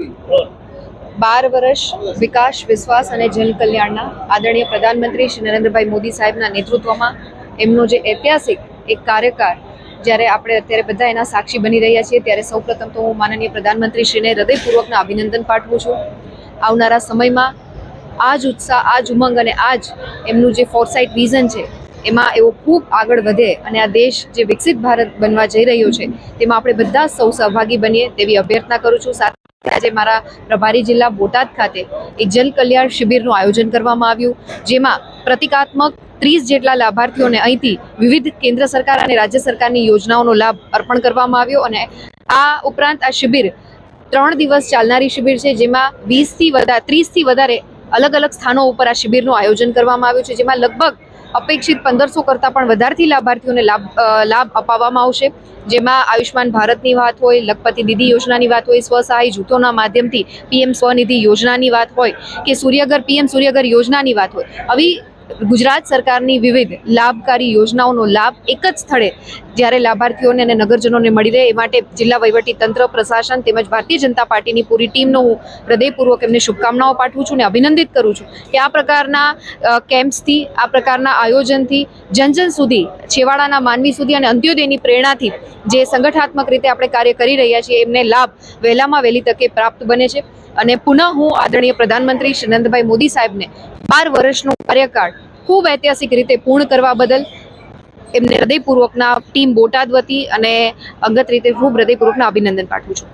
12 વર્ષ વિકાસ વિશ્વાસ અને જનકલ્યાણના આદરણીય પ્રધાનમંત્રી શ્રી નરેન્દ્રભાઈ મોદી સાહેબના નેતૃત્વમાં એમનો જે ઐતિહાસિક એક કાર્યકાળ જ્યારે આપણે અત્યારે બધા એના સાક્ષી બની રહ્યા છીએ, ત્યારે સૌપ્રથમ તો હું માનનીય પ્રધાનમંત્રીશ્રીને હૃદયપૂર્વકના અભિનંદન પાઠવું છું. આવનારા સમયમાં આ જ ઉત્સાહ, આ જ ઉમંગ અને આ જ એમનું જે ફોરસાઇટ વિઝન છે એમાં એવો ખૂબ આગળ વધે અને આ દેશ જે વિકસિત ભારત બનવા જઈ રહ્યો છે તેમાં આપણે બધા સૌ સહભાગી બનીએ તેવી અભ્યર્થના કરું છું. આજે મારા પ્રભારી જિલ્લા બોટાદ ખાતે એક જન કલ્યાણ શિબિરનું આયોજન કરવામાં આવ્યું, જેમાં પ્રતિકાત્મક 30 જેટલા લાભાર્થીઓને અહીંથી વિવિધ કેન્દ્ર સરકાર અને રાજ્ય સરકારની યોજનાઓનો લાભ અર્પણ કરવામાં આવ્યો. અને આ ઉપરાંત આ શિબિર 3 દિવસ ચાલનારી શિબિર છે, જેમાં 30 થી વધારે અલગ અલગ સ્થાનો ઉપર આ શિબિરનું આયોજન કરવામાં આવ્યું છે, જેમાં લગભગ અપેક્ષિત 1500 કરતાં પણ વધારથી લાભાર્થીઓને લાભ અપાવવામાં આવશે. જેમાં આયુષ્માન ભારતની વાત હોય, લખપતિ દીદી યોજનાની વાત હોય, સ્વસહાય જૂથોના માધ્યમથી પીએમ સ્વનિધિ યોજનાની વાત હોય કે પીએમ સૂર્યઘર યોજનાની વાત હોય, આવી ગુજરાત સરકારની વિવિધ લાભકારી યોજનાઓનો લાભ એક જ સ્થળે જ્યારે લાભાર્થીઓને અને નગરજનોને મળી રહે એ માટે જિલ્લા વહીવટી તંત્ર, પ્રશાસન તેમજ ભારતીય જનતા પાર્ટીની પૂરી ટીમનો હું હૃદયપૂર્વક એમને શુભકામનાઓ પાઠવું છું અને અભિનંદિત કરું છું કે આ પ્રકારના કેમ્પ્સથી, આ પ્રકારના આયોજનથી જન સુધી, છેવાડાના માનવી સુધી અને અંત્યોદયની પ્રેરણાથી જે સંગઠનાત્મક રીતે આપણે કાર્ય કરી રહ્યા છીએ એમને લાભ વહેલામાં વહેલી તકે પ્રાપ્ત બને છે. અને પુનઃ હું આદરણીય પ્રધાનમંત્રી શ્રી નરેન્દ્રભાઈ મોદી સાહેબને 12 વર્ષનો કાર્યકાળ ખૂબ ઐતિહાસિક રીતે પૂર્ણ કરવા બદલ એમને હૃદયપૂર્વકના ટીમ બોટાદ વતી અને અંગત રીતે ખૂબ હૃદયપૂર્વકના અભિનંદન પાઠવું છું.